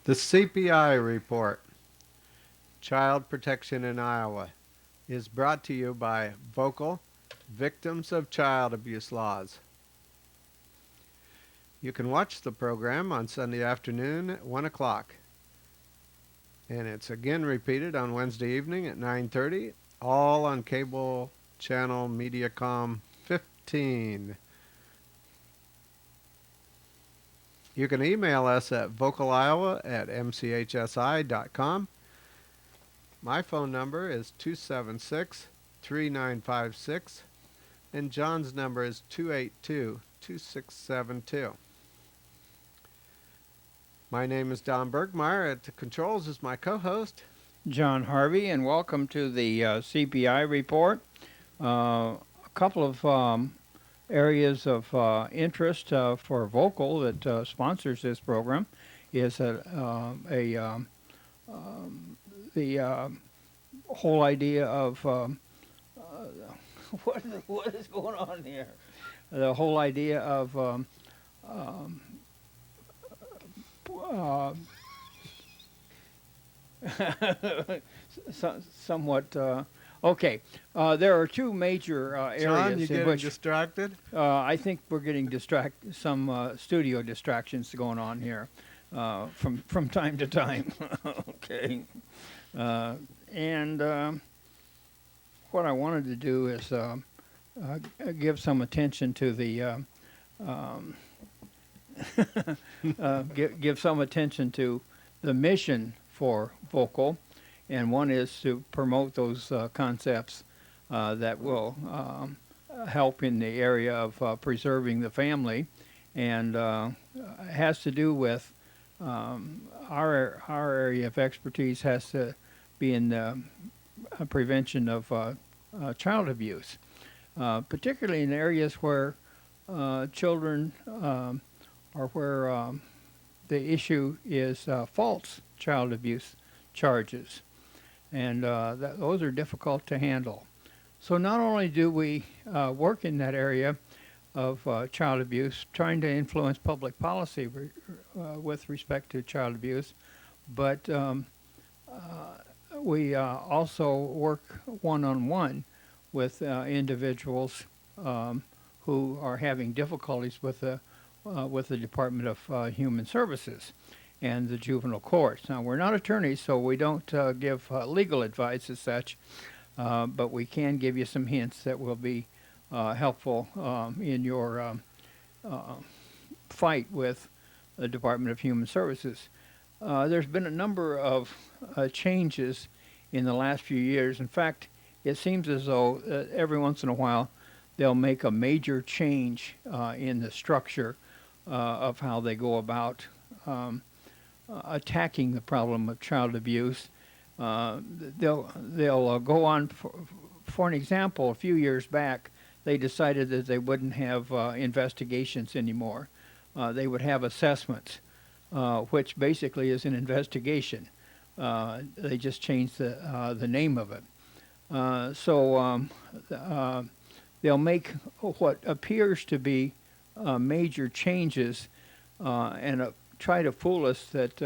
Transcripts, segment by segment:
The CPI report, Child Protection in Iowa, is brought to you by Vocal Victims of Child Abuse Laws. You can watch the program on Sunday afternoon at 1 o'clock. And it's again repeated on Wednesday evening at 9:30, all on cable channel Mediacom 15. You can email us at vocaliowa@mchsi.com. My phone number is 276-3956, and John's number is 282-2672. My name is Don Burgmaier. At the controls is my co-host, John Harvey, and welcome to the CPI report. A couple of areas of interest for Vocal that sponsors this program is the whole idea of what is going on here? The whole idea of somewhat. Okay, there are two major areas John, you in getting which distracted? I think we're getting some studio distractions going on here from time to time. Okay, and what I wanted to do is give some attention to the give some attention to the mission for Vocal, and one is to promote those concepts that will help in the area of preserving the family, and has to do with our area of expertise has to be in the prevention of child abuse, particularly in areas where children or where the issue is false child abuse charges, and those are difficult to handle. So not only do we work in that area of child abuse, trying to influence public policy with respect to child abuse, but we also work one-on-one with individuals who are having difficulties with the Department of Human Services and the juvenile courts. Now, we're not attorneys, so we don't give legal advice as such, but we can give you some hints that will be helpful in your fight with the Department of Human Services. There's been a number of changes in the last few years. In fact, it seems as though every once in a while they'll make a major change in the structure of how they go about attacking the problem of child abuse. They'll go on, for an example, a few years back, they decided that they wouldn't have investigations anymore. They would have assessments, which basically is an investigation. They just changed the name of it. So they'll make what appears to be major changes and try to fool us that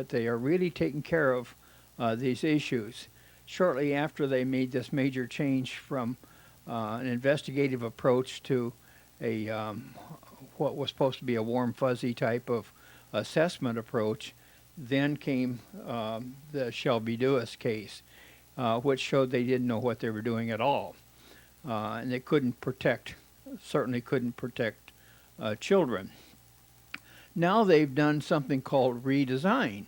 they are really taking care of these issues. Shortly after they made this major change from an investigative approach to a what was supposed to be a warm fuzzy type of assessment approach, then came the Shelby Lewis case, which showed they didn't know what they were doing at all, and they certainly couldn't protect children. Now they've done something called redesign.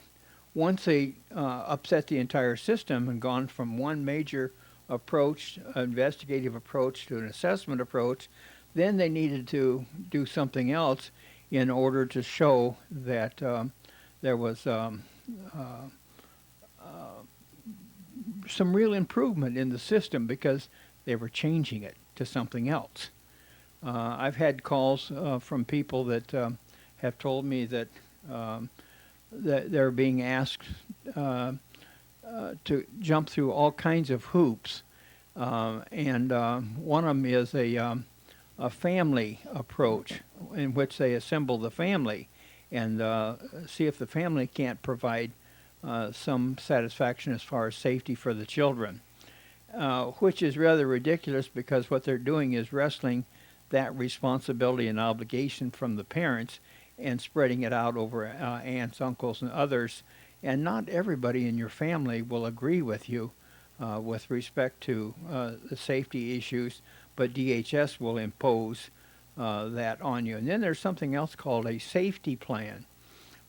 Once they upset the entire system and gone from one major approach, investigative approach, to an assessment approach, then they needed to do something else in order to show that there was some real improvement in the system because they were changing it to something else. I've had calls from people that have told me that that they're being asked to jump through all kinds of hoops, and one of them is a family approach in which they assemble the family, and see if the family can't provide some satisfaction as far as safety for the children, which is rather ridiculous because what they're doing is wresting that responsibility and obligation from the parents and spreading it out over aunts, uncles, and others. And not everybody in your family will agree with you with respect to the safety issues, but DHS will impose that on you. And then there's something else called a safety plan,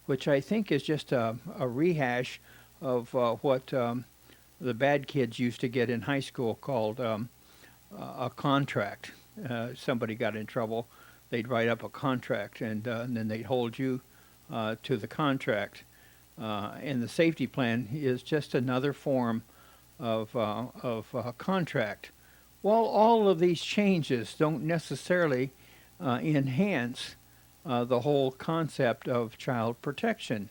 which I think is just a rehash of what the bad kids used to get in high school called a contract. Somebody got in trouble, they'd write up a contract, and then they'd hold you to the contract. And the safety plan is just another form of contract. Well, all of these changes don't necessarily enhance the whole concept of child protection.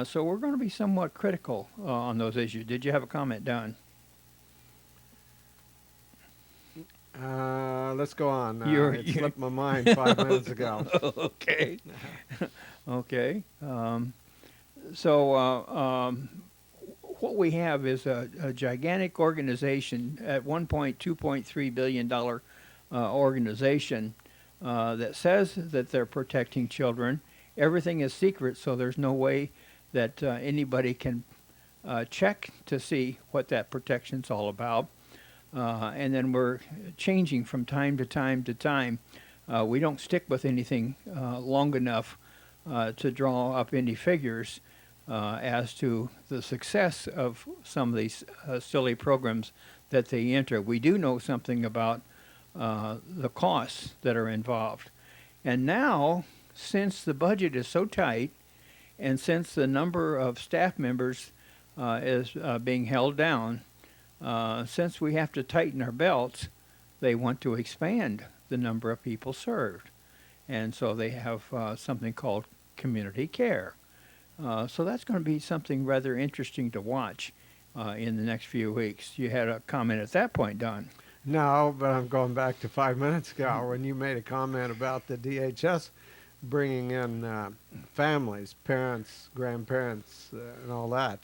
So we're going to be somewhat critical on those issues. Did you have a comment, Don? Let's go on. It You're slipped my mind 5 minutes ago. okay. Okay. So what we have is a gigantic organization, at one point $2.3 billion organization that says that they're protecting children. Everything is secret, so there's no way that anybody can check to see what that protection's all about. And then we're changing from time to time to time. We don't stick with anything long enough to draw up any figures as to the success of some of these silly programs that they enter. We do know something about the costs that are involved. And now, since the budget is so tight, and since the number of staff members is being held down, since we have to tighten our belts, they want to expand the number of people served. And so they have something called community care. So that's going to be something rather interesting to watch in the next few weeks. You had a comment at that point, Don. No, but I'm going back to 5 minutes ago when you made a comment about the DHS bringing in families, parents, grandparents, and all that.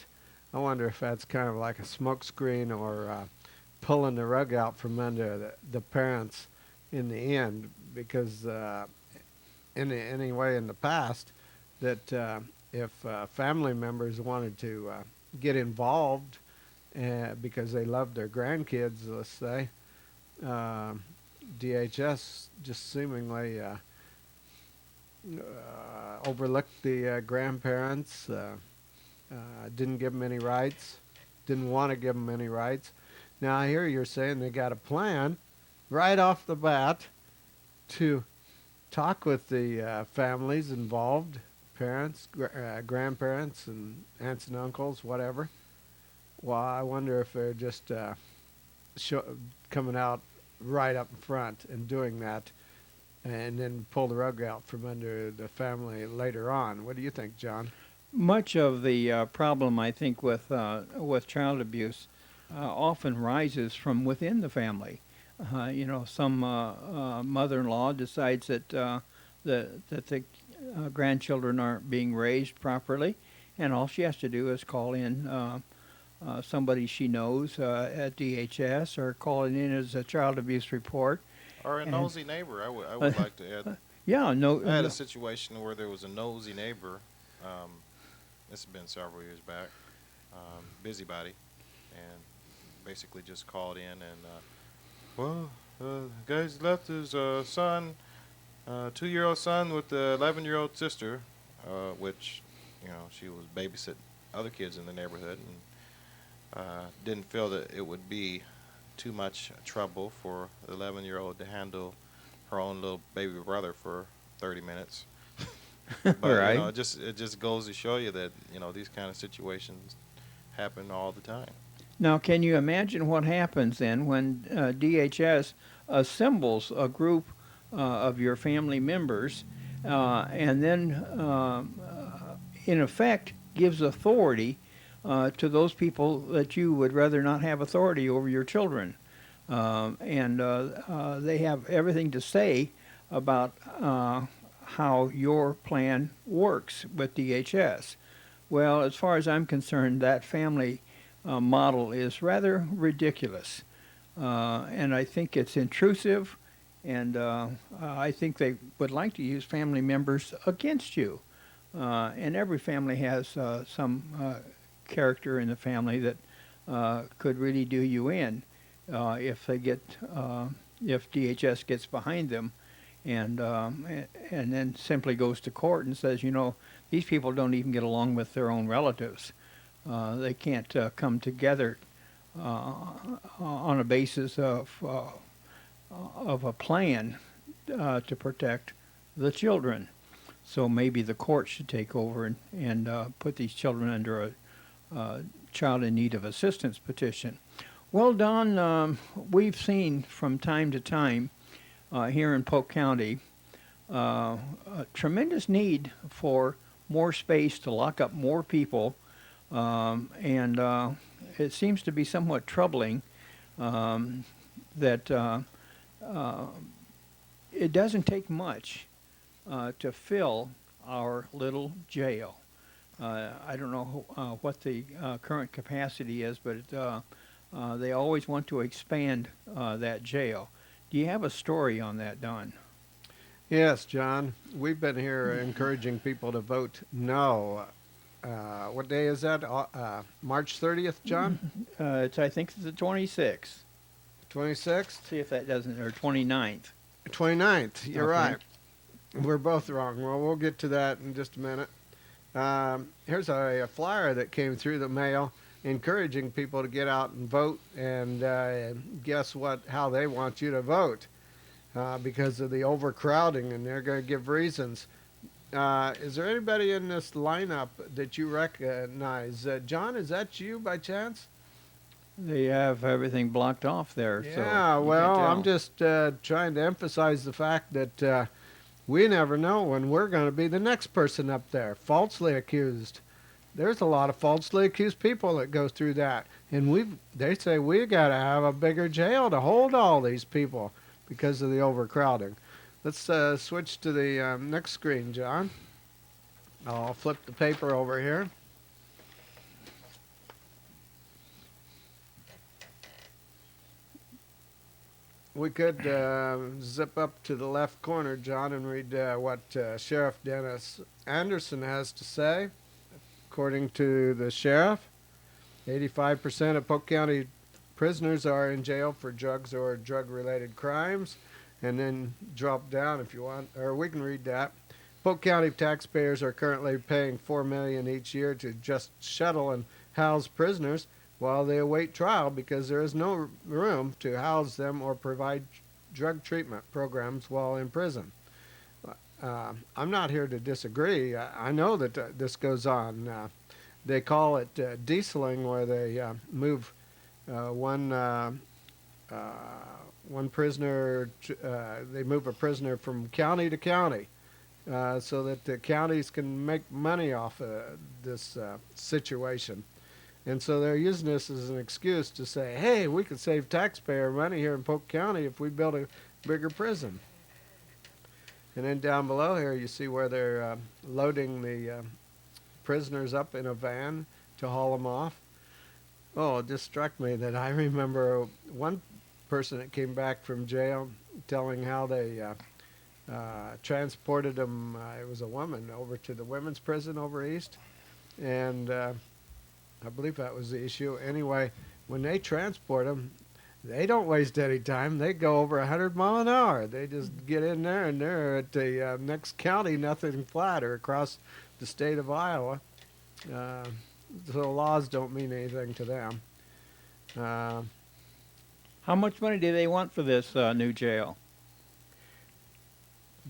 I wonder if that's kind of like a smokescreen or pulling the rug out from under the parents in the end, because anyway in the past that if family members wanted to get involved because they loved their grandkids, let's say, DHS just seemingly overlooked the grandparents, didn't give them any rights, didn't want to give them any rights. Now I hear you're saying they got a plan right off the bat to talk with the families involved, parents, grandparents, and aunts and uncles, whatever. Well, I wonder if they're just coming out right up in front and doing that, and then pull the rug out from under the family later on. What do you think, John? Much of the problem, I think, with child abuse often rises from within the family. Some mother-in-law decides that the grandchildren aren't being raised properly, and all she has to do is call in somebody she knows at DHS, or call it in as a child abuse report. Or a nosy neighbor, I would like to add. Yeah, no. I had a situation where there was a nosy neighbor. This has been several years back. Busybody, and basically just called in and, guy's left his son, 2-year-old son with the 11-year-old sister, which, she was babysitting other kids in the neighborhood, and didn't feel that it would be too much trouble for the 11-year-old to handle her own little baby brother for 30 minutes. But Right. it just goes to show you that these kind of situations happen all the time. Now, can you imagine what happens then when DHS assembles a group of your family members and then, in effect, gives authority to those people that you would rather not have authority over your children? And they have everything to say about how your plan works with DHS. Well, as far as I'm concerned, that family model is rather ridiculous. And I think it's intrusive, and I think they would like to use family members against you. And every family has some character in the family that could really do you in if they get if DHS gets behind them, and then simply goes to court and says, you know, these people don't even get along with their own relatives. They can't come together on a basis of a plan to protect the children. So maybe the court should take over and put these children under a child in need of assistance petition. Well, Don, we've seen from time to time here in Polk County a tremendous need for more space to lock up more people, and it seems to be somewhat troubling that it doesn't take much to fill our little jail. I don't know what the current capacity is, but they always want to expand that jail. Do you have a story on that, Don? Yes, John. We've been here encouraging people to vote no. What day is that? March 30th, John? I think it's the 26th. 26th? See if that doesn't, or 29th. 29th. You're Okay. right. We're both wrong. Well, we'll get to that in just a minute. Here's a flyer that came through the mail encouraging people to get out and vote, and guess what? How they want you to vote because of the overcrowding, and they're going to give reasons. Is there anybody in this lineup that you recognize? John, is that you by chance? They have everything blocked off there. So Yeah, you well, can't I'm tell. just trying to emphasize the fact that we never know when we're going to be the next person up there, falsely accused. There's a lot of falsely accused people that go through that, and they say we got to have a bigger jail to hold all these people because of the overcrowding. Let's switch to the next screen, John. I'll flip the paper over here. We could zip up to the left corner, John, and read what Sheriff Dennis Anderson has to say. According to the sheriff, 85% of Polk County prisoners are in jail for drugs or drug-related crimes. And then drop down if you want, or we can read that. Polk County taxpayers are currently paying $4 million each year to just shuttle and house prisoners while they await trial because there is no room to house them or provide drug treatment programs while in prison. I'm not here to disagree. I know that this goes on. They call it dieseling, where they move one prisoner, they move a prisoner from county to county so that the counties can make money off this situation. And so they're using this as an excuse to say, hey, we could save taxpayer money here in Polk County if we build a bigger prison. And then down below here you see where they're loading the prisoners up in a van to haul them off. Oh, it just struck me that I remember one person that came back from jail telling how they transported them, it was a woman, over to the women's prison over east. And I believe that was the issue. Anyway, when they transport them, they don't waste any time. They go over 100 miles an hour. They just get in there and they're at the next county, nothing flat, or across the state of Iowa. So laws don't mean anything to them. How much money do they want for this new jail?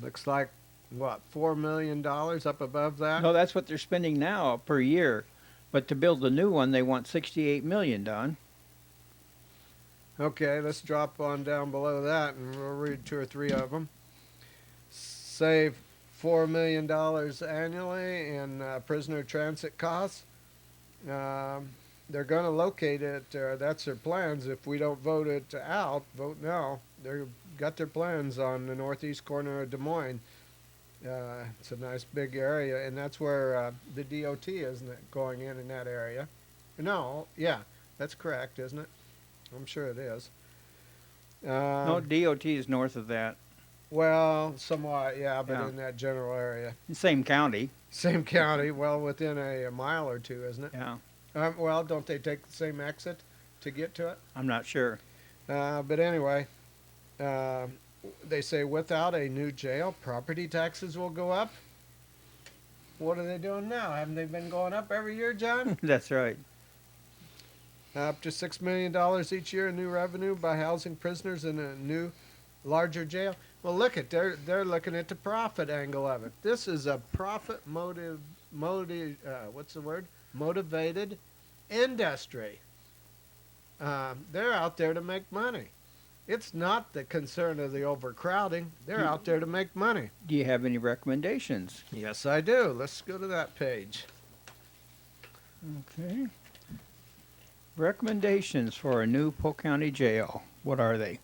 Looks like, what, $4 million up above that? No, that's what they're spending now per year. But to build the new one, they want $68 million, Don. Okay, let's drop on down below that and we'll read two or three of them. Save $4 million annually in prisoner transit costs. They're going to locate it. That's their plans. If we don't vote it out, vote no. They've got their plans on the northeast corner of Des Moines. It's a nice big area, and that's where the DOT isn't it going in that area? No, yeah, that's correct, isn't it? I'm sure it is. No, Um, DOT is north of that. well, somewhat, yeah, but Yeah. in that general area. Same county. Same county, well, within a mile or two, isn't it? Yeah. Well, don't they take the same exit to get to it? I'm not sure. But anyway, uh, they say without a new jail, property taxes will go up. What are they doing now? Haven't they been going up every year, John? That's right. Up to $6 million each year in new revenue by housing prisoners in a new, larger jail. Well, look at they're looking at the profit angle of it. This is a profit what's the word? Motivated industry. They're out there to make money. It's not the concern of the overcrowding. They're out there to make money. Do you have any recommendations? Yes, I do. Let's go to that page. Okay. Recommendations for a new Polk County jail. What are they?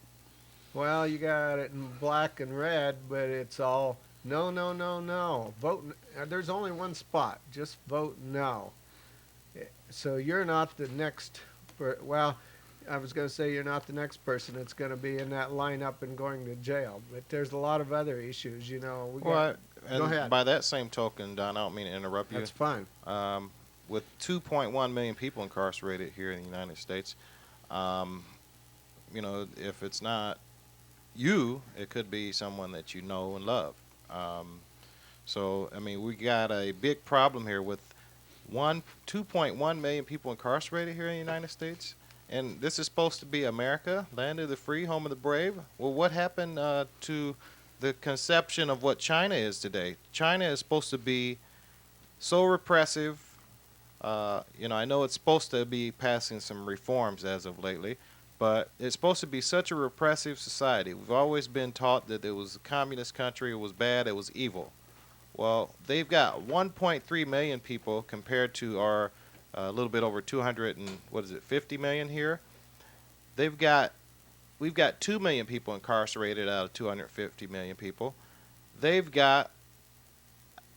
Well, you got it in black and red, but it's all no, no, no, no. Vote. There's only one spot. Just vote no. So you're not the next. Well, I was going to say you're not the next person that's going to be in that lineup and going to jail. But there's a lot of other issues. You know. Well, Go ahead. by that same token, Don, I don't mean to interrupt you. That's fine. With 2.1 million people incarcerated here in the United States, you know, if it's not you, it could be someone that you know and love. So, I mean, we got a big problem here with 2.1 million people incarcerated here in the United States. And this is supposed to be America, land of the free, home of the brave. Well, what happened to the conception of what China is today? China is supposed to be so repressive. You know, I know it's supposed to be passing some reforms as of lately, but it's supposed to be such a repressive society. We've always been taught that it was a communist country, it was bad, it was evil. Well, they've got 1.3 million people compared to our a little bit over 200 and 50 million here. We've got 2 million people incarcerated out of 250 million people. They've got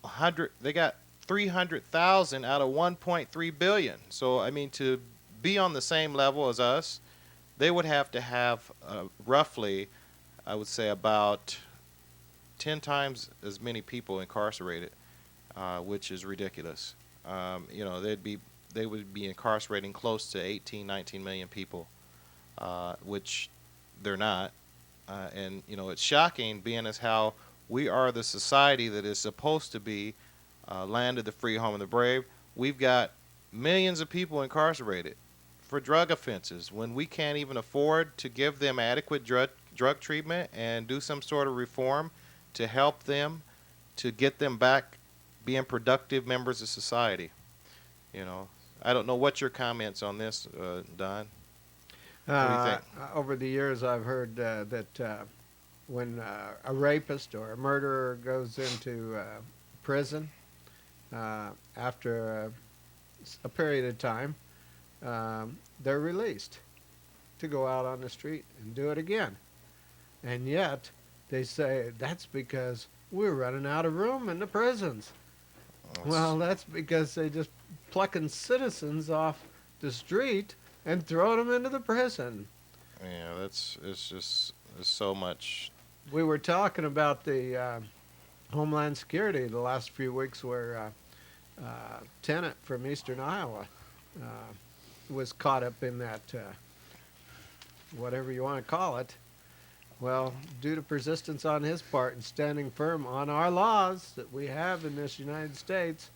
300,000 out of 1.3 billion. So I mean, to be on the same level as us, they would have to have roughly, I would say, about 10 times as many people incarcerated, which is ridiculous. You know, they would be incarcerating close to 18, 19 million people, which they're not. And, you know, it's shocking being as how we are the society that is supposed to be land of the free, home of the brave. We've got millions of people incarcerated for drug offenses when we can't even afford to give them adequate drug treatment and do some sort of reform to help them to get them back being productive members of society. You know, I don't know what your comments on this, Don. What do you think? Over the years, I've heard that when a rapist or a murderer goes into prison after a period of time, they're released to go out on the street and do it again. And yet, they say that's because we're running out of room in the prisons. Well, that's because they just plucking citizens off the street and throwing them into the prison. Yeah, it's so much. We were talking about the Homeland Security the last few weeks where tenant from eastern Iowa was caught up in that, whatever you want to call it. Well, due to persistence on his part and standing firm on our laws that we have in this United States,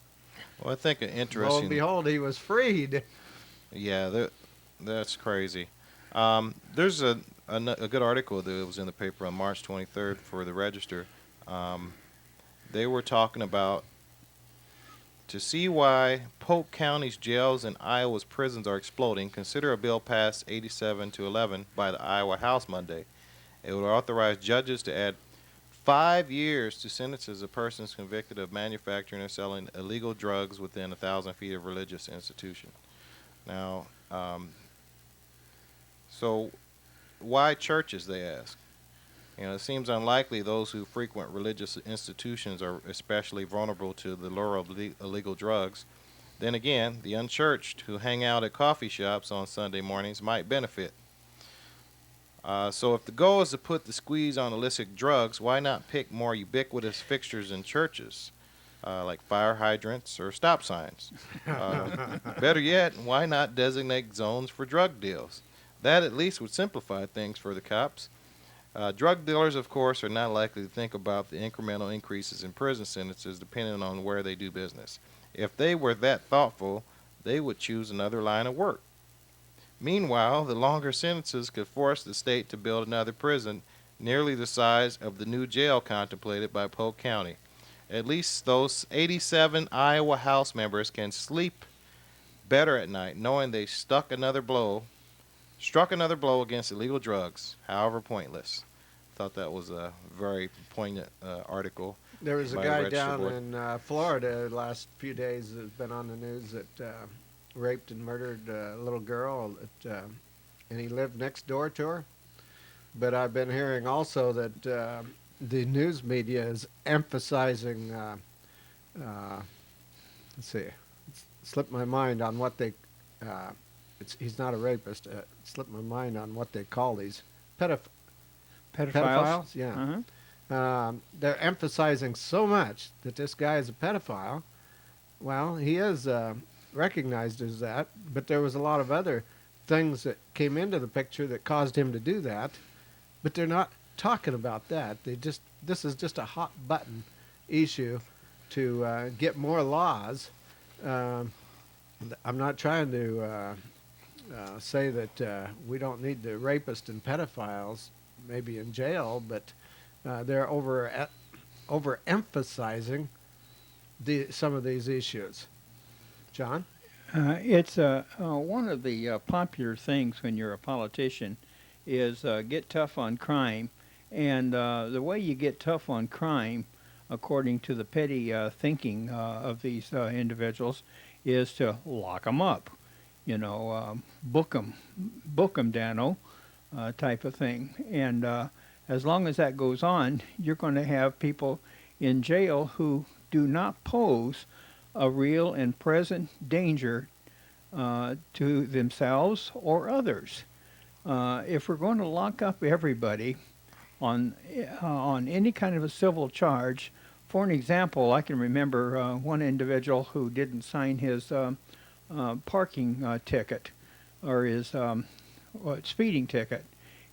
Well, I think an lo and interesting. behold, he was freed. Yeah, that's crazy. There's a good article that was in the paper on March 23rd for the Register. They were talking about to see why Polk County's jails and Iowa's prisons are exploding. Consider a bill passed 87-11 by the Iowa House Monday. It would authorize judges to add 5 years to sentences of persons convicted of manufacturing or selling illegal drugs within 1,000 feet of religious institution. Now, so why churches, they ask? It seems unlikely those who frequent religious institutions are especially vulnerable to the lure of illegal drugs. Then again, the unchurched who hang out at coffee shops on Sunday mornings might benefit. So, if the goal is to put the squeeze on illicit drugs, why not pick more ubiquitous fixtures in churches, like fire hydrants or stop signs? Uh, Better yet, why not designate zones for drug deals? That at least would simplify things for the cops. Drug dealers, of course, are not likely to think about the incremental increases in prison sentences depending on where they do business. If they were that thoughtful, they would choose another line of work. Meanwhile, the longer sentences could force the state to build another prison nearly the size of the new jail contemplated by Polk County. At least those 87 Iowa House members can sleep better at night knowing they struck another blow against illegal drugs, however pointless. Thought that was a very poignant article There was a by a guy registered down board. in Florida the last few days that's been on the news that raped and murdered a little girl, and he lived next door to her. But I've been hearing also that the news media is emphasizing, let's see, it's slipped my mind on what they, he's not a rapist, slipped my mind on what they call these pedophiles, yeah. They're emphasizing so much that this guy is a pedophile. Well, he is recognized as that, but there was a lot of other things that came into the picture that caused him to do that. But they're not talking about that. This is just a hot button issue to get more laws. I'm not trying to say that we don't need the rapists and pedophiles maybe in jail, but they're overemphasizing some of these issues. John? It's one of the popular things when you're a politician is get tough on crime. And the way you get tough on crime, according to the petty thinking of these individuals, is to lock them up. Book them, Dano, type of thing. And as long as that goes on, you're going to have people in jail who do not pose a real and present danger to themselves or others. If we're going to lock up everybody on any kind of a civil charge, for an example, I can remember one individual who didn't sign his parking ticket or his speeding ticket,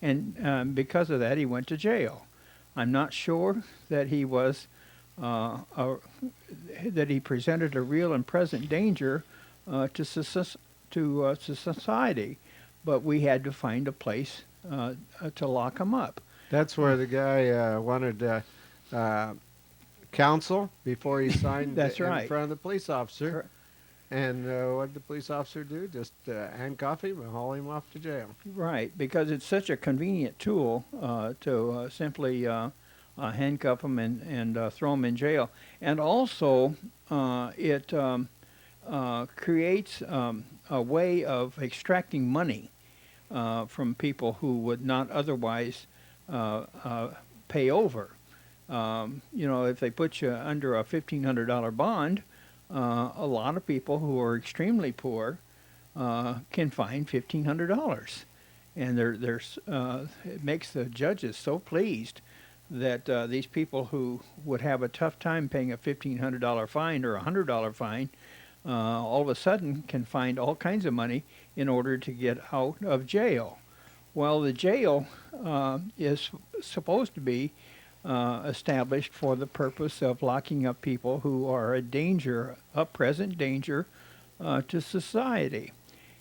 and because of that, he went to jail. I'm not sure that he was that he presented a real and present danger to society, but we had to find a place to lock him up. That's where the guy wanted counsel before he signed That's in right. front of the police officer. And what did the police officer do? Just handcuff him and haul him off to jail. Right, because it's such a convenient tool to simply handcuff them and throw them in jail. And also, it creates a way of extracting money from people who would not otherwise pay over. If they put you under a $1,500 bond, a lot of people who are extremely poor can find $1,500, and it makes the judges so pleased that these people who would have a tough time paying a $1,500 fine or a $100 fine, all of a sudden can find all kinds of money in order to get out of jail. Well, the jail is supposed to be established for the purpose of locking up people who are a present danger to society.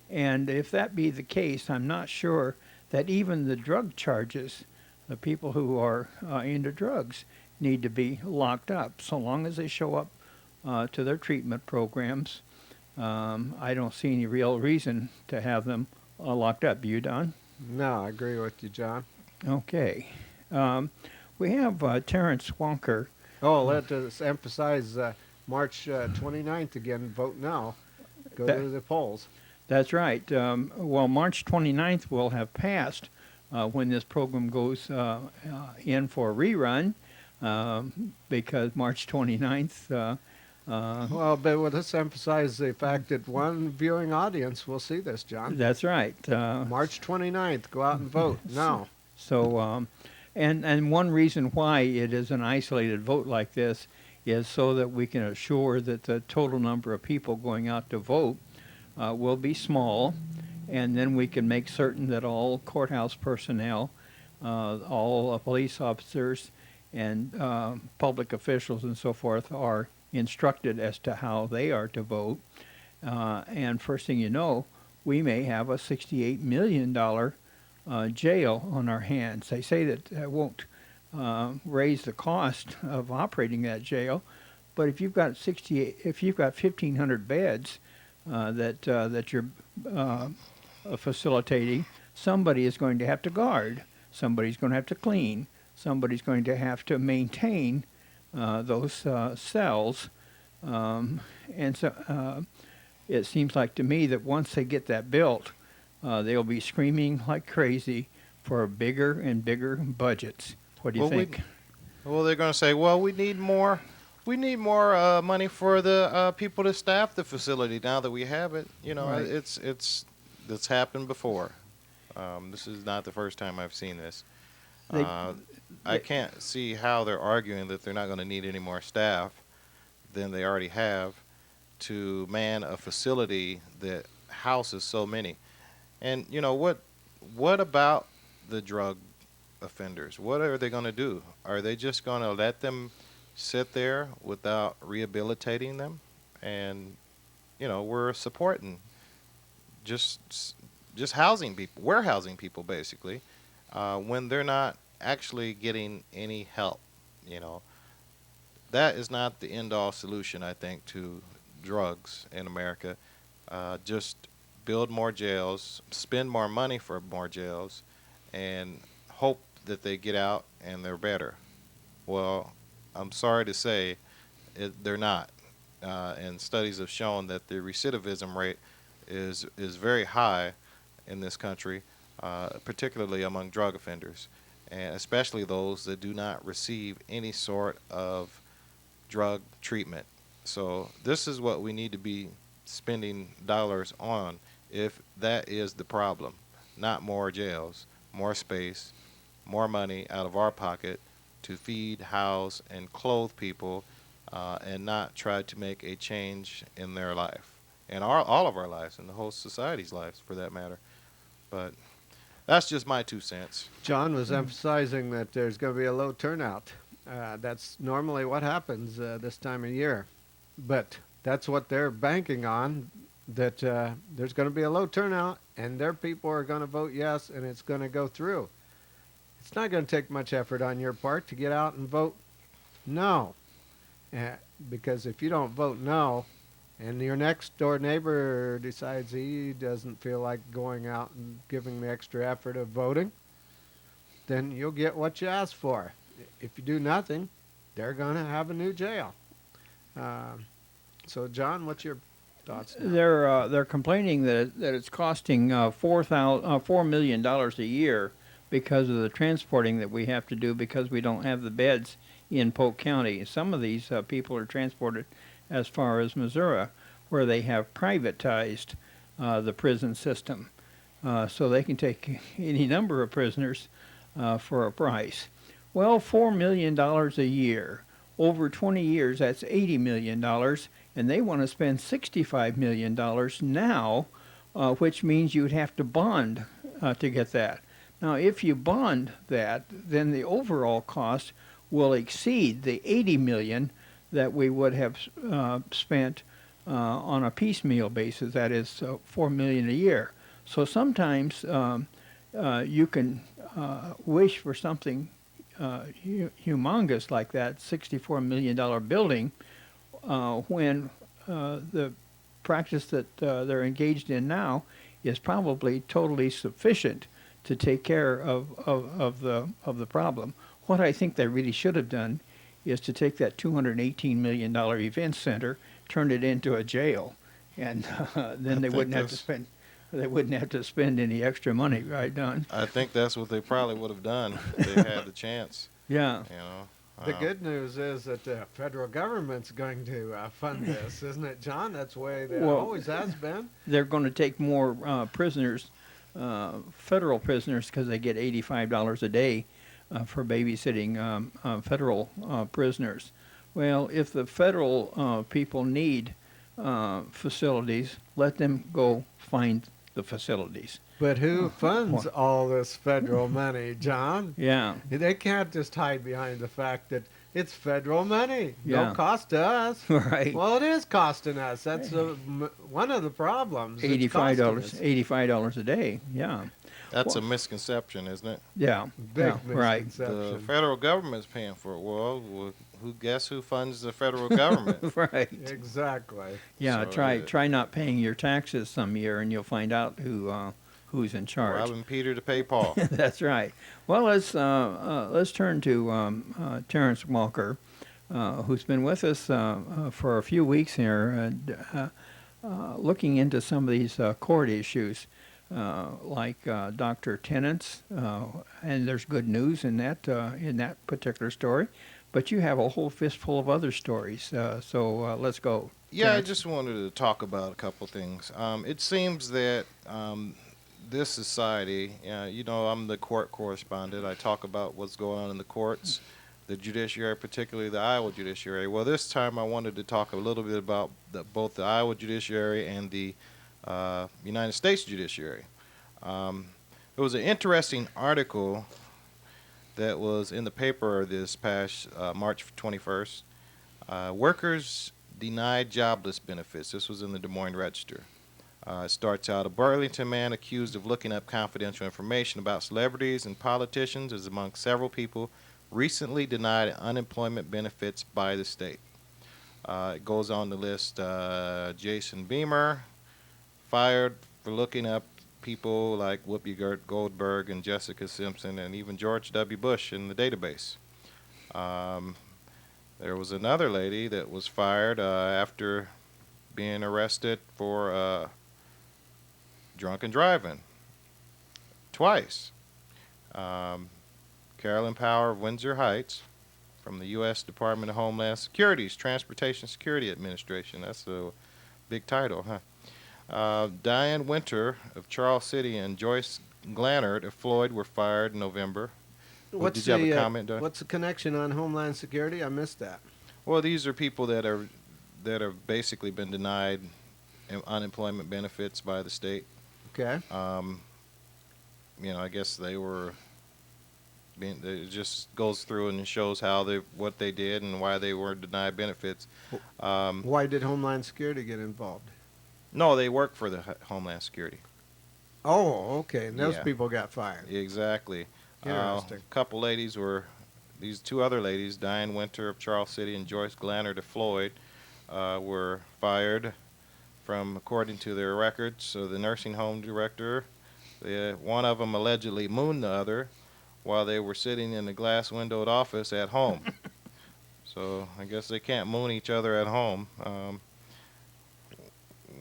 And if that be the case, I'm not sure that even the drug charges, the people who are into drugs, need to be locked up. So long as they show up to their treatment programs, I don't see any real reason to have them locked up. You, Don? No, I agree with you, John. Okay. We have Terrance Wonker. Oh, let us emphasize March 29th again. Vote now. Go to the polls. That's right. Well, March 29th will have passed when this program goes in for a rerun, because March 29th. Well, but let's emphasize the fact that one viewing audience will see this, John. That's right. March 29th, go out and vote. No. So, and one reason why it is an isolated vote like this is so that we can assure that the total number of people going out to vote will be small, and then we can make certain that all courthouse personnel, all police officers, and public officials and so forth are instructed as to how they are to vote. And first thing you know, we may have a $68 million jail on our hands. They say that that won't raise the cost of operating that jail, but if you've got 1,500 beds that you're facilitating, somebody is going to have to guard, somebody's going to have to clean, somebody's going to have to maintain those cells, and so it seems like to me that once they get that built, they'll be screaming like crazy for bigger and bigger budgets. What do you think? Well, they're going to say, well, we need more money for the people to staff the facility now that we have it. You know, Right. it's happened before. This is not the first time I've seen this. They- I can't see how they're arguing that they're not going to need any more staff than they already have to man a facility that houses so many. And you know what about the drug offenders? What are they going to do? Are they just going to let them sit there without rehabilitating them? And you know, we're supporting just housing people, warehousing people basically, when they're not actually getting any help. You know, that is not the end-all solution, I think, to drugs in America. Just build more jails, spend more money for more jails, and hope that they get out and they're better. Well, I'm sorry to say they're not. And studies have shown that the recidivism rate is very high in this country, particularly among drug offenders, and especially those that do not receive any sort of drug treatment. So this is what we need to be spending dollars on if that is the problem. Not more jails, more space, more money out of our pocket to feed, house, and clothe people, and not try to make a change in their life, and all of our lives, and the whole society's lives for that matter. But that's just my 2 cents. John was emphasizing that there's going to be a low turnout. That's normally what happens this time of year. But that's what they're banking on, that there's going to be a low turnout, and their people are going to vote yes, and it's going to go through. It's not going to take much effort on your part to get out and vote no. Because if you don't vote no, and your next door neighbor decides he doesn't feel like going out and giving the extra effort of voting, then you'll get what you asked for. If you do nothing, they're going to have a new jail. So, John, what's your thoughts now? They're complaining that it's costing $4 million a year because of the transporting that we have to do because we don't have the beds in Polk County. Some of these people are transported as far as Missouri, where they have privatized the prison system, so they can take any number of prisoners for a price. Well, $4 million a year. Over 20 years, that's $80 million, and they want to spend $65 million now, which means you'd have to bond to get that. Now, if you bond that, then the overall cost will exceed the $80 million that we would have spent on a piecemeal basis. That is $4 million a year. So sometimes you can wish for something humongous like that, $64 million building, when the practice that they're engaged in now is probably totally sufficient to take care of the problem. What I think they really should have done is to take that $218 million event center, turn it into a jail, and then they wouldn't have to spend they wouldn't have to spend any extra money, right, Don? I think that's what they probably would have done if they had the chance. Yeah. You know. The good news is that the federal government's going to fund this, isn't it, John? That's the way that Well, always has been. they're going to take more prisoners, federal prisoners, because they get $85 a day for babysitting federal prisoners. Well, if the federal people need facilities, let them go find the facilities. But who funds all this federal money, John? Yeah. They can't just hide behind the fact that it's federal money. Yeah. No cost to us. Right. Well, it is costing us. That's one of the problems. It's $85, costing us. $85 a day. Yeah. That's a misconception, isn't it? Yeah. Big yeah, right. misconception. The federal government's paying for it. Well, who funds the federal government? Right. Exactly. Yeah. So, Try not paying your taxes some year, and you'll find out who's in charge. Robbing Peter to pay Paul. That's right. Well, let's turn to Terrance Walker, who's been with us for a few weeks here, looking into some of these court issues, like Dr. Terrance, and there's good news in that particular story, but you have a whole fistful of other stories. So let's go. Yeah, I Terrance. just wanted to talk about a couple things. It seems that this society, I'm the court correspondent. I talk about what's going on in the courts, the judiciary, particularly the Iowa judiciary. Well, this time I wanted to talk a little bit about both the Iowa judiciary and the United States judiciary. It was an interesting article that was in the paper this past March 21st. Workers denied jobless benefits. This was in the Des Moines Register. It starts out, a Burlington man accused of looking up confidential information about celebrities and politicians is among several people recently denied unemployment benefits by the state. It goes on to list Jason Beamer, fired for looking up people like Whoopi Goldberg and Jessica Simpson and even George W. Bush in the database. There was another lady that was fired after being arrested for drunken driving twice. Carolyn Power of Windsor Heights from the U.S. Department of Homeland Security's Transportation Security Administration. That's a big title, huh? Diane Winter of Charles City and Joyce Glannard of Floyd were fired in November. Did you have a comment, Doug? What's the connection on Homeland Security? I missed that. Well, these are people that have basically been denied unemployment benefits by the state. Okay. I guess they were being. It just goes through and shows what they did and why they were denied benefits. Why did Homeland Security get involved? No, they work for the Homeland Security. Oh, okay. And those Yeah. people got fired. Exactly. Interesting. A couple ladies these two other ladies, Diane Winter of Charles City and Joyce Glannard of Floyd, were fired from, according to their records. So the nursing home director, one of them allegedly mooned the other while they were sitting in the glass-windowed office at home. So I guess they can't moon each other at home.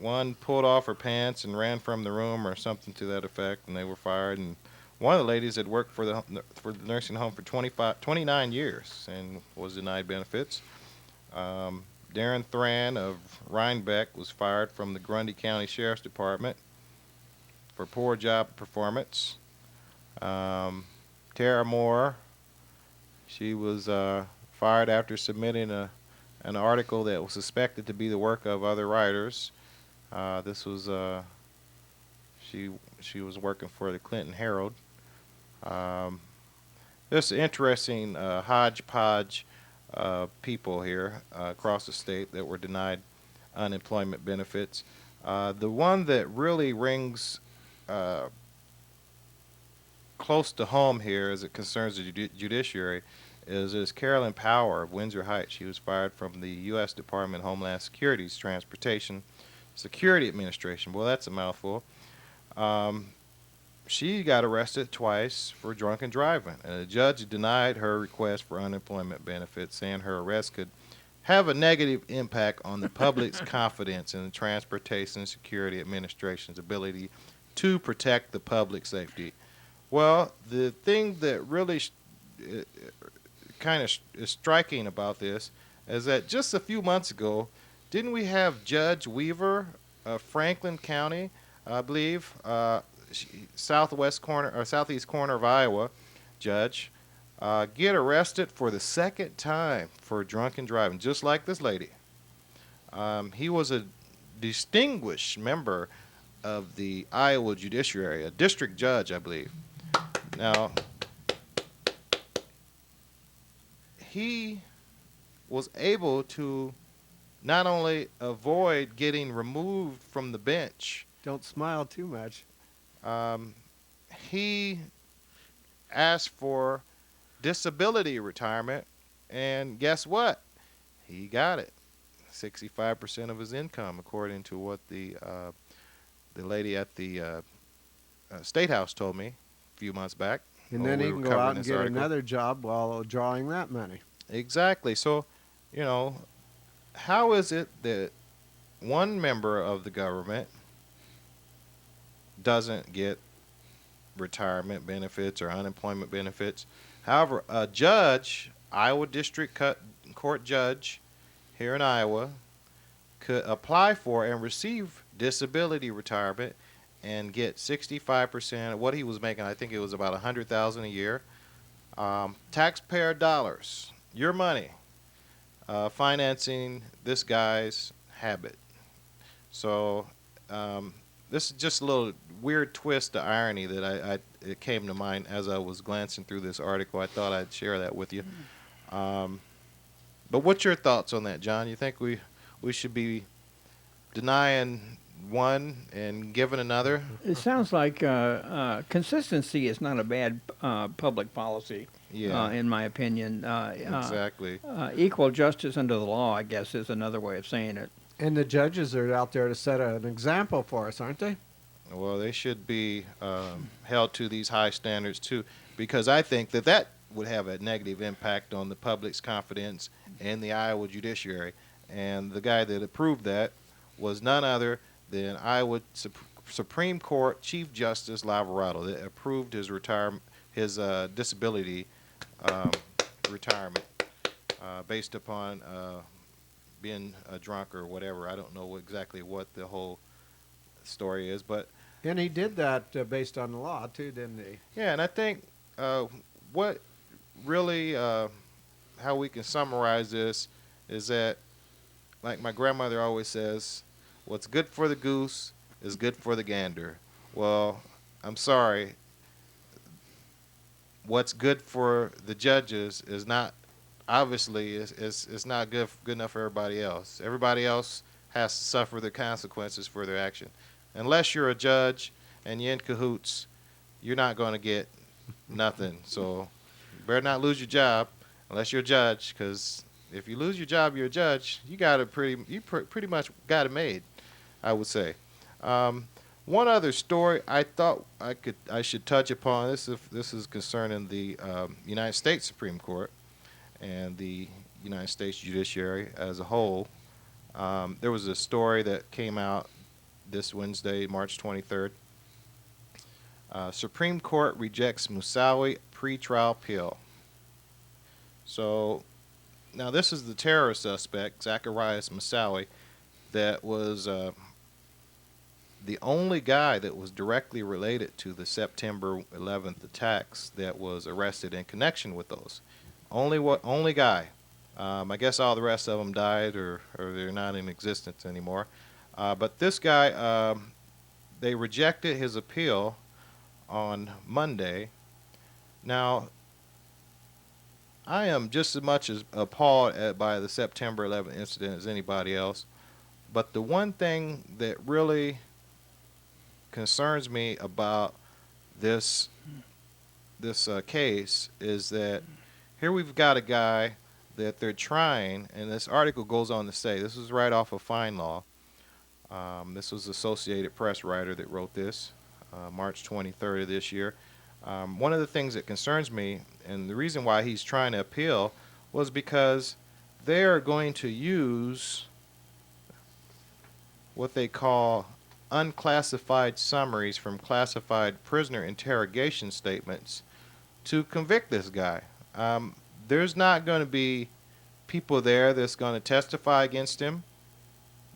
One pulled off her pants and ran from the room or something to that effect, and they were fired. And one of the ladies had worked for the nursing home for 29 years and was denied benefits. Darren Thran of Rhinebeck was fired from the Grundy County Sheriff's Department for poor job performance. Tara Moore, she was fired after submitting an article that was suspected to be the work of other writers. This was she was working for the Clinton Herald. There's an interesting hodgepodge people here across the state that were denied unemployment benefits. The one that really rings close to home here as it concerns the judiciary is Carolyn Power of Windsor Heights. She was fired from the U.S. Department of Homeland Security's Transportation Security Administration. Well, that's a mouthful. She got arrested twice for drunken driving, and the judge denied her request for unemployment benefits, saying her arrest could have a negative impact on the public's confidence in the Transportation Security Administration's ability to protect the public safety. Well, the thing that really kind of is striking about this is that just a few months ago, didn't we have Judge Weaver of Franklin County, I believe, southwest corner or southeast corner of Iowa, judge, get arrested for the second time for drunken driving, just like this lady. He was a distinguished member of the Iowa judiciary, a district judge, I believe. Now, he was able to not only avoid getting removed from the bench, Don't smile too much. um, he asked for disability retirement, and guess what? He got it. 65% of his income, according to what the lady at the State House told me a few months back. And while then we he were can go covering out and this get article. another job while drawing that money. Exactly. So, you know, how is it that one member of the government doesn't get retirement benefits or unemployment benefits? However, a judge, Iowa District Court judge here in Iowa, could apply for and receive disability retirement and get 65% of what he was making. I think it was about $100,000 a year. Taxpayer dollars, your money, financing this guy's habit. So this is just a little weird twist of irony that it came to mind as I was glancing through this article. I thought I'd share that with you. But what's your thoughts on that, John? You think we should be denying one and giving another? It sounds like consistency is not a bad public policy, Yeah, in my opinion. exactly. Equal justice under the law, I guess, is another way of saying it. And the judges are out there to set an example for us, aren't they? Well, they should be held to these high standards too, because I think that would have a negative impact on the public's confidence in the Iowa judiciary. And the guy that approved that was none other than Iowa Supreme Court Chief Justice Lavarado, that approved his disability retirement based upon being a drunk or whatever. I don't know exactly what the whole story is, but And he did that based on the law, too, didn't he? yeah, and I think what really how we can summarize this is that, like my grandmother always says, what's good for the goose is good for the gander. Well, I'm sorry. What's good for the judges is not obviously is not good enough for everybody else. Everybody else has to suffer the consequences for their action. Unless you're a judge and you're in cahoots, you're not going to get nothing. So you better not lose your job unless you're a judge, because if you lose your job, you're a judge. You got it pretty much got it made, I would say. One other story I thought I should touch upon. This is concerning the United States Supreme Court and the United States judiciary as a whole. There was a story that came out this Wednesday, March 23rd. Supreme Court rejects Musawi pretrial appeal. So now this is the terror suspect, Zacharias Musawi, that was the only guy that was directly related to the September 11th attacks that was arrested in connection with those. Only guy. I guess all the rest of them died or they're not in existence anymore. But this guy, they rejected his appeal on Monday. Now, I am just as much as appalled by the September 11th incident as anybody else. But the one thing that really concerns me about this case is that here we've got a guy that they're trying, and this article goes on to say, this is right off of Fine Law. This was Associated Press writer that wrote this, March 23rd of this year. One of the things that concerns me, and the reason why he's trying to appeal, was because they are going to use what they call unclassified summaries from classified prisoner interrogation statements to convict this guy. There's not going to be people there that's going to testify against him.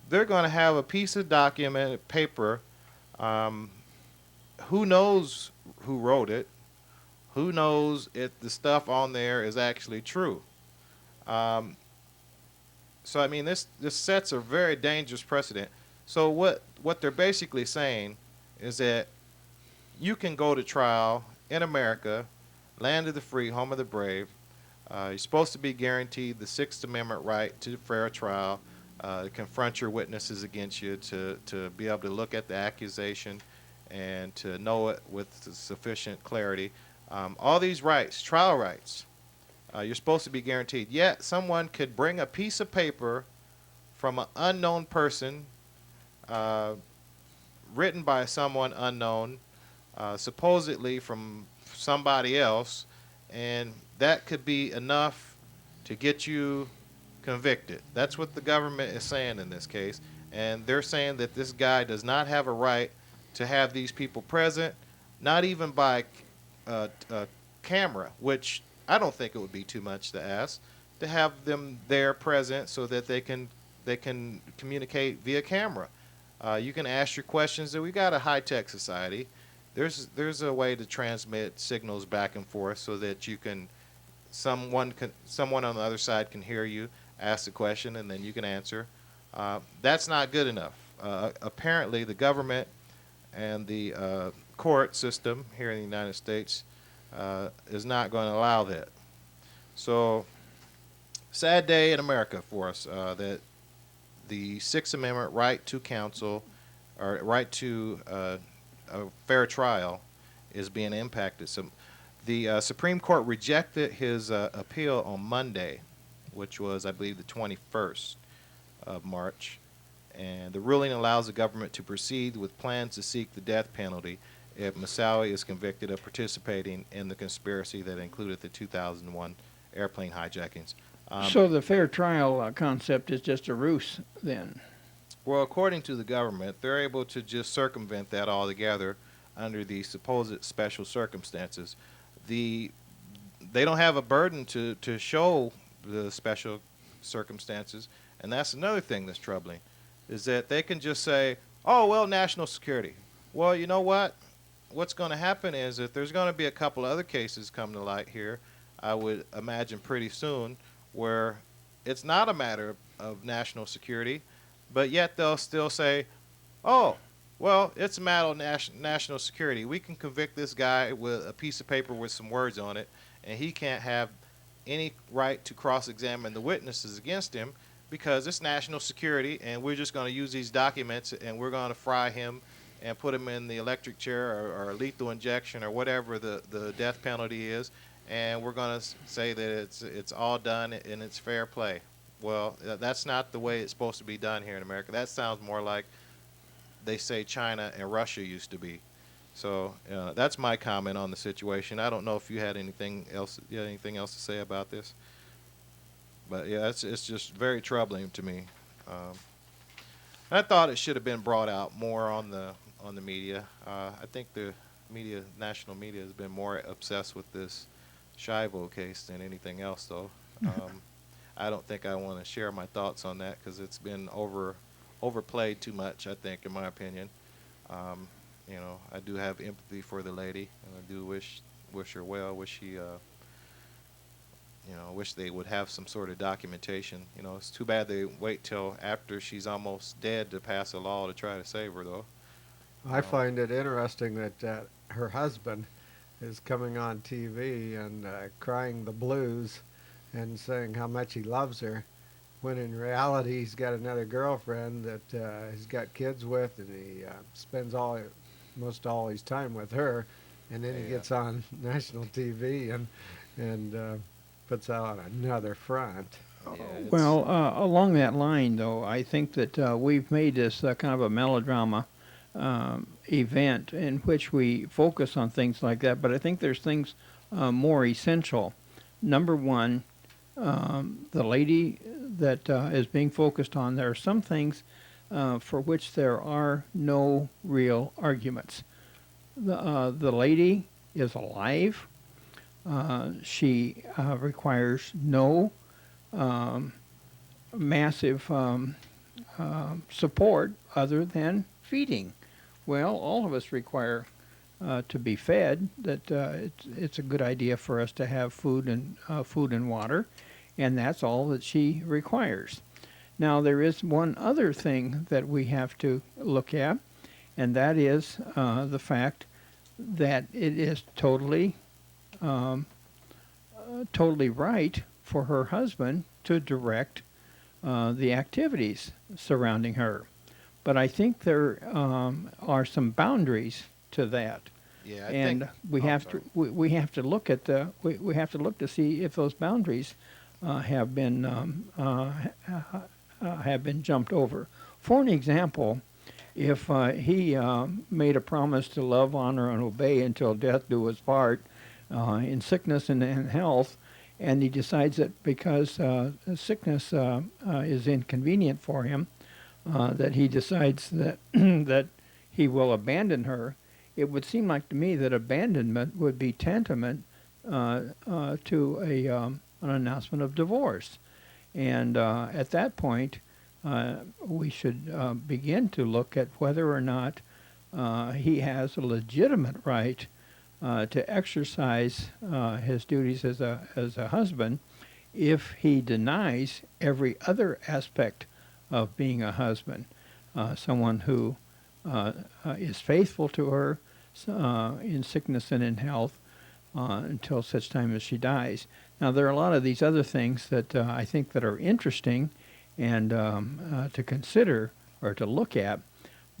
They're going to have a piece of documented paper. Um, who knows who wrote it? Who knows if the stuff on there is actually true? Um, so I mean, this sets a very dangerous precedent. So what they're basically saying is that you can go to trial in America, land of the free, home of the brave. You're supposed to be guaranteed the Sixth Amendment right to fair trial, confront your witnesses against you, to be able to look at the accusation and to know it with sufficient clarity. All these rights, trial rights, you're supposed to be guaranteed. Yet someone could bring a piece of paper from an unknown person, uh, written by someone unknown, supposedly from somebody else, and that could be enough to get you convicted. That's what the government is saying in this case. And they're saying that this guy does not have a right to have these people present, not even by camera, which I don't think it would be too much to ask, to have them there present so that they can communicate via camera. You can ask your questions. We got a high-tech society. There's a way to transmit signals back and forth so that you can someone on the other side can hear you, ask the question, and then you can answer. That's not good enough. Apparently, the government and the court system here in the United States is not going to allow that. So, sad day in America for us that the Sixth Amendment right to counsel, or right to a fair trial, is being impacted. So, the Supreme Court rejected his appeal on Monday, which was, I believe, the 21st of March. And the ruling allows the government to proceed with plans to seek the death penalty if Moussaoui is convicted of participating in the conspiracy that included the 2001 airplane hijackings. So the fair trial concept is just a ruse, then? Well, according to the government, they're able to just circumvent that altogether under the supposed special circumstances. They don't have a burden to show the special circumstances, and that's another thing that's troubling, is that they can just say, oh, well, national security. Well, you know what? What's going to happen is that there's going to be a couple other cases come to light here, I would imagine pretty soon, where it's not a matter of national security, but yet they'll still say, oh, well, it's a matter of national security. We can convict this guy with a piece of paper with some words on it, and he can't have any right to cross-examine the witnesses against him because it's national security, and we're just going to use these documents, and we're going to fry him and put him in the electric chair or lethal injection or whatever the death penalty is, and we're going to say that it's all done and it's fair play. Well, that's not the way it's supposed to be done here in America. That sounds more like they say China and Russia used to be. So that's my comment on the situation. I don't know if you had anything else to say about this. But yeah, it's just very troubling to me. I thought it should have been brought out more on the media. I think the national media has been more obsessed with this Shivo case than anything else, though. I don't think I want to share my thoughts on that because it's been overplayed too much, I think, in my opinion. I do have empathy for the lady, and I do wish her well. Wish she wish they would have some sort of documentation. It's too bad they wait till after she's almost dead to pass a law to try to save her, though. I find it interesting that her husband is coming on TV and crying the blues and saying how much he loves her, when in reality he's got another girlfriend that he's got kids with, and he spends most all his time with her, and then he gets on national TV and puts out another front. Well, along that line, though, I think that we've made this kind of a melodrama event in which we focus on things like that, but I think there's things more essential. Number one, the lady that is being focused on, there are some things for which there are no real arguments. The lady is alive. She requires no um, massive support other than feeding. Well, all of us require to be fed. That it's a good idea for us to have food and water, and that's all that she requires. Now, there is one other thing that we have to look at, and that is the fact that it is um, totally right for her husband to direct the activities surrounding her. But I think there are some boundaries to that, Yeah, I think. and we Oh, I'm have sorry. to we have to look at the we have to look to see if those boundaries have been jumped over. For an example, if he made a promise to love, honor, and obey until death do us part, in sickness and in health, and he decides that because sickness is inconvenient for him, that he decides that that he will abandon her, it would seem like to me that abandonment would be tantamount to an announcement of divorce. And at that point, we should begin to look at whether or not he has a legitimate right to exercise his duties as a husband if he denies every other aspect of being a husband, someone who is faithful to her in sickness and in health until such time as she dies. Now, there are a lot of these other things that I think that are interesting and to consider or to look at,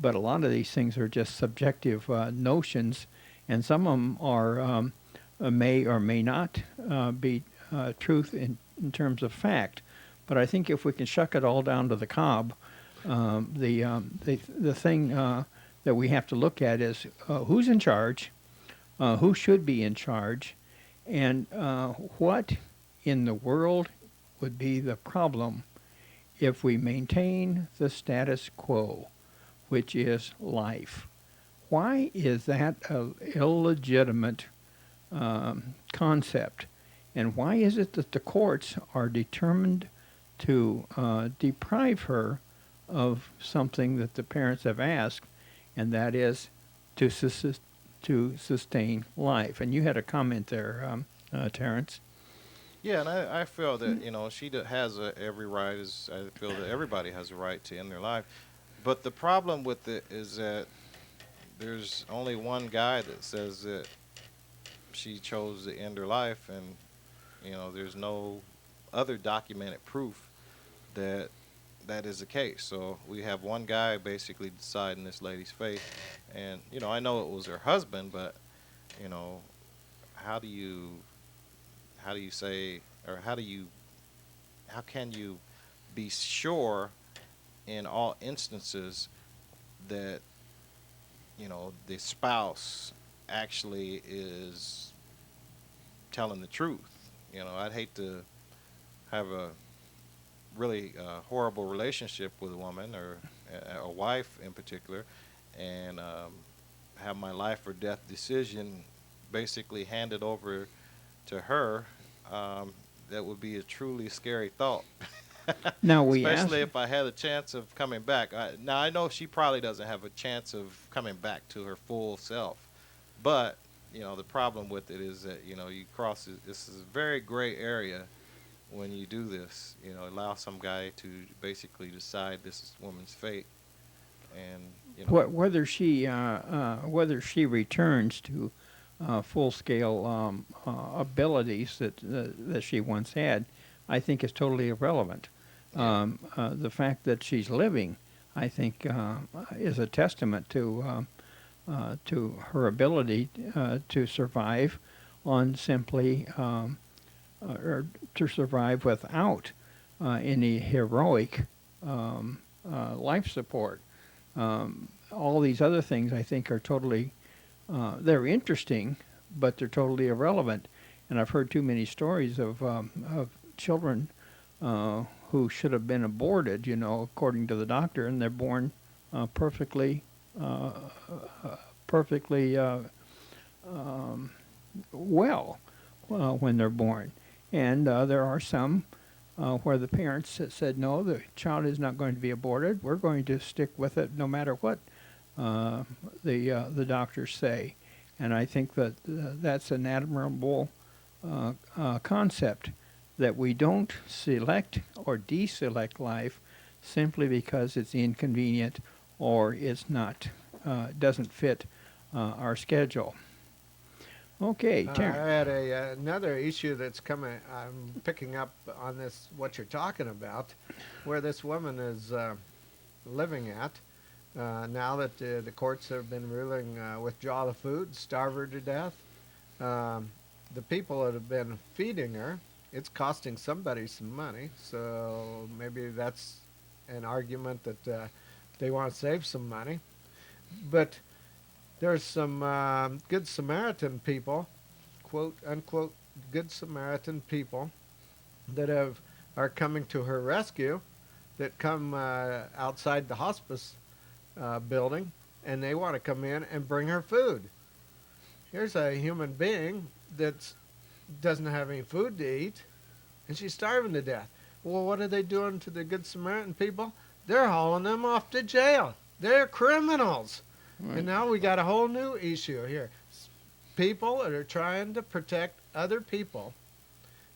but a lot of these things are just subjective notions, and some of them are may or may not be truth in terms of fact. But I think if we can shuck it all down to the cob, the thing that we have to look at is who's in charge, who should be in charge, and what in the world would be the problem if we maintain the status quo, which is life. Why is that an illegitimate concept? And why is it that the courts are determined to deprive her of something that the parents have asked, and that is to sustain life? And you had a comment there, Terrance. Yeah, and I feel that she has every right. As I feel that everybody has a right to end their life, but the problem with it is that there's only one guy that says that she chose to end her life, and there's no other documented proof that that is the case. So we have one guy basically deciding this lady's fate, and I know it was her husband, but you know, how do you say, or how can you be sure in all instances that the spouse actually is telling the truth? I'd hate to have a really horrible relationship with a woman, or a wife in particular, and have my life or death decision basically handed over to her. That would be a truly scary thought. Now we ask. Especially if I had a chance of coming back. Now I know she probably doesn't have a chance of coming back to her full self, but the problem with it is that you cross this is a very gray area when you do this. Allow some guy to basically decide this woman's fate, and Whether she returns to full-scale abilities that she once had, I think is totally irrelevant. Yeah. The fact that she's living, I think, is a testament to her ability to survive on simply or to survive without any heroic life support. All these other things, I think, are totally they're interesting, but they're totally irrelevant. And I've heard too many stories of children who should have been aborted, according to the doctor, and they're born perfectly, uh, perfectly well when they're born. And there are some where the parents said, no, the child is not going to be aborted. We're going to stick with it no matter what the doctors say. And I think that that's an admirable concept, that we don't select or deselect life simply because it's inconvenient or it's not doesn't fit our schedule. Okay, I Terrance. had another issue that's coming. I'm picking up on this, what you're talking about, where this woman is living at. Now that the courts have been ruling withdraw the food, starve her to death. The people that have been feeding her, it's costing somebody some money. So maybe that's an argument that they want to save some money. But there's some good Samaritan people, quote unquote, good Samaritan people that are coming to her rescue, that come outside the hospice building, and they want to come in and bring her food. Here's a human being that doesn't have any food to eat, and she's starving to death. Well, what are they doing to the good Samaritan people? They're hauling them off to jail. They're criminals. Right. And now we got a whole new issue here. People that are trying to protect other people.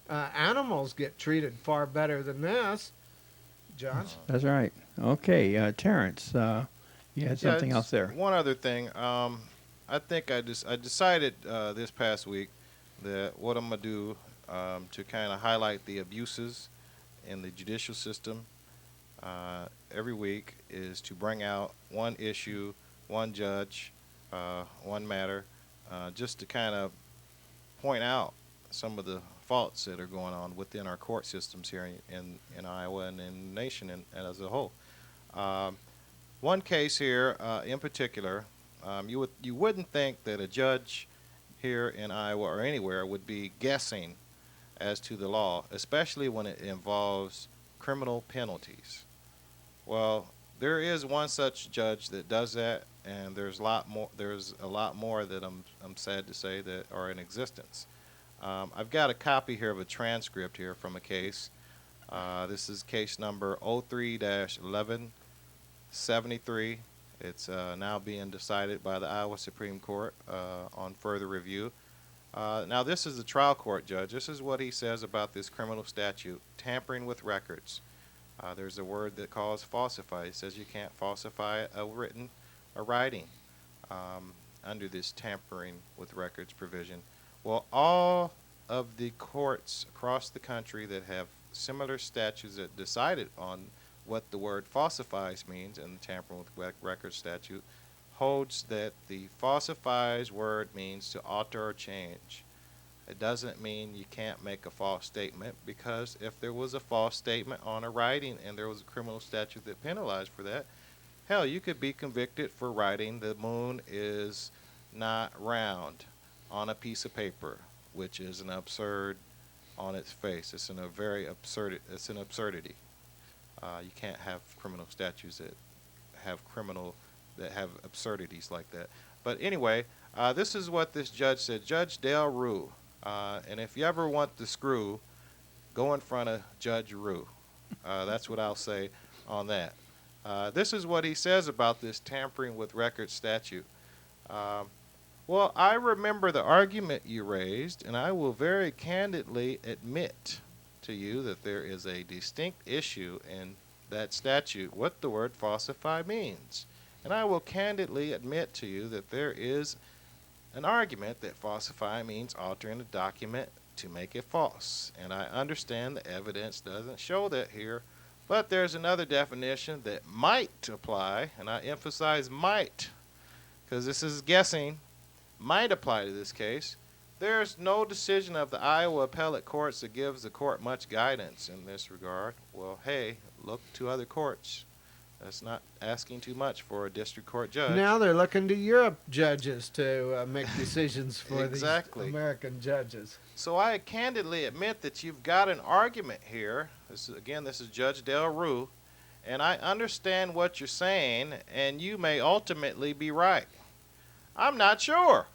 Animals get treated far better than this. John? That's right. Okay, Terrance, you had something else there. One other thing. I think I decided this past week that what I'm gonna do to kind of highlight the abuses in the judicial system every week is to bring out one issue, one judge, one matter, just to kind of point out some of the faults that are going on within our court systems here in Iowa and in the nation and as a whole. One case here in particular, you wouldn't think that a judge here in Iowa or anywhere would be guessing as to the law, especially when it involves criminal penalties. Well, there is one such judge that does that, and there's a lot more. There's a lot more that I'm sad to say that are in existence. I've got a copy here of a transcript here from a case. This is case number 03-1173. It's now being decided by the Iowa Supreme Court on further review. Now, this is the trial court judge. This is what he says about this criminal statute, tampering with records. There's a word that calls falsify. It says you can't falsify a writing under this tampering with records provision. Well, all of the courts across the country that have similar statutes that decided on what the word falsifies means in the tampering with records statute holds that the falsifies word means to alter or change. It doesn't mean you can't make a false statement, because if there was a false statement on a writing and there was a criminal statute that penalized for that, hell, you could be convicted for writing the moon is not round on a piece of paper, which is an absurd on its face. It's an absurdity. You can't have criminal statutes that have absurdities like that. But anyway, this is what this judge said. Judge Dale Rue. And if you ever want the screw, go in front of Judge Rue. That's what I'll say on that. This is what he says about this tampering with records statute. Well, I remember the argument you raised, and I will very candidly admit to you that there is a distinct issue in that statute, what the word falsify means. And I will candidly admit to you that there is an argument that falsify means altering a document to make it false. And I understand the evidence doesn't show that here, but there's another definition that might apply, and I emphasize might, because this is guessing, might apply to this case. There's no decision of the Iowa appellate courts that gives the court much guidance in this regard. Well, hey, look to other courts. That's not asking too much for a district court judge. Now they're looking to Europe judges to make decisions for Exactly. these American judges. So I candidly admit that you've got an argument here. This is Judge Del Rue, and I understand what you're saying, and you may ultimately be right. I'm not sure.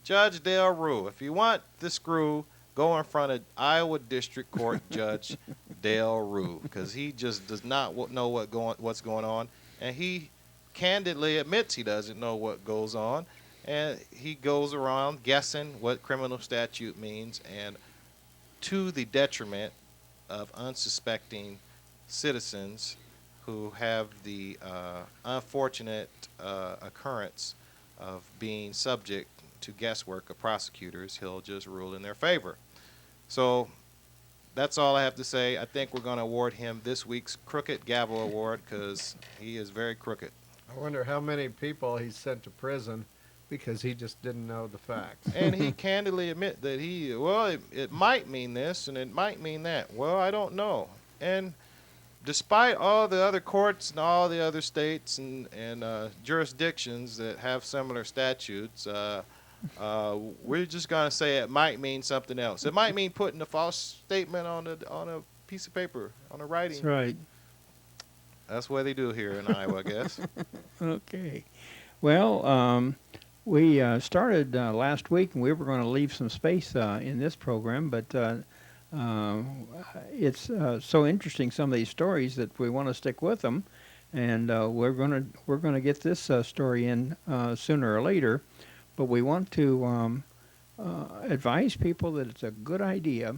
Judge Del Rue, if you want the screw, go in front of Iowa District Court Judge Del Rue, because he just does not know what's going on, and he candidly admits he doesn't know what goes on, and he goes around guessing what criminal statute means, and to the detriment of unsuspecting citizens who have the unfortunate occurrence of being subject to guesswork of prosecutors. He'll just rule in their favor. So that's all I have to say. I think we're going to award him this week's Crooked Gavel Award because he is very crooked. I wonder how many people he sent to prison because he just didn't know the facts. And he candidly admit that it might mean this and it might mean that. Well, I don't know. And despite all the other courts and all the other states and jurisdictions that have similar statutes, we're just going to say it might mean something else. It might mean putting a false statement on a piece of paper, on a writing. That's right. That's what they do here in Iowa, I guess. Okay. Well, we started last week, and we were going to leave some space in this program, but it's so interesting, some of these stories, that we want to stick with them, and we're going to get this story in sooner or later. But we want to advise people that it's a good idea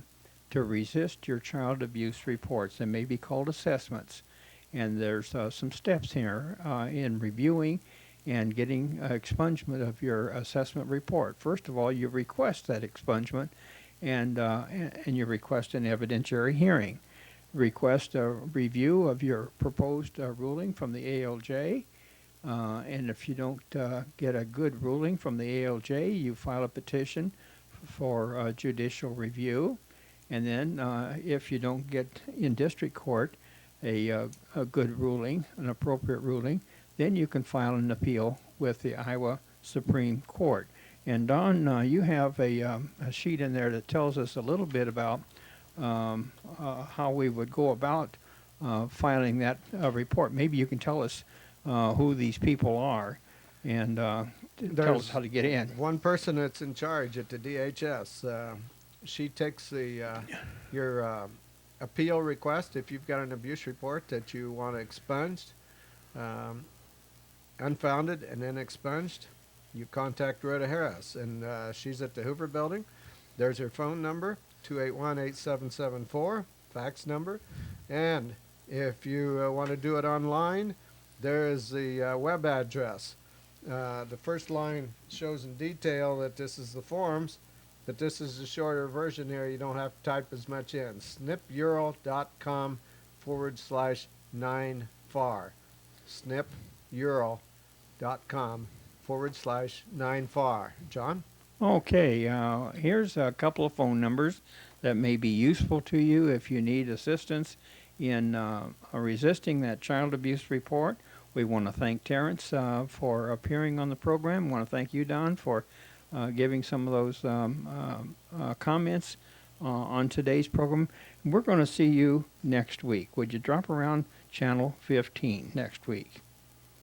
to resist your child abuse reports. They may be called assessments. And there's some steps here in reviewing and getting expungement of your assessment report. First of all, you request that expungement, and you request an evidentiary hearing. Request a review of your proposed ruling from the ALJ. And if you don't get a good ruling from the ALJ, you file a petition for judicial review. And then if you don't get in district court a good ruling, an appropriate ruling, then you can file an appeal with the Iowa Supreme Court. And Don, you have a sheet in there that tells us a little bit about how we would go about filing that report. Maybe you can tell us who these people are and tell us how to get in. One person that's in charge at the DHS. She takes your appeal request if you've got an abuse report that you want expunged, unfounded, and then expunged. You contact Rhoda Harris, and she's at the Hoover Building. There's her phone number, 281-8774, fax number. And if you want to do it online, there is the web address. The first line shows in detail that this is the forms, but this is the shorter version here. You don't have to type as much in. SNPural.com/9FAR. SNPural.com/9FAR. John? Okay, here's a couple of phone numbers that may be useful to you if you need assistance in resisting that child abuse report. We want to thank Terrance for appearing on the program. We want to thank you, Don, for giving some of those comments on today's program. We're going to see you next week. Would you drop around channel 15 next week?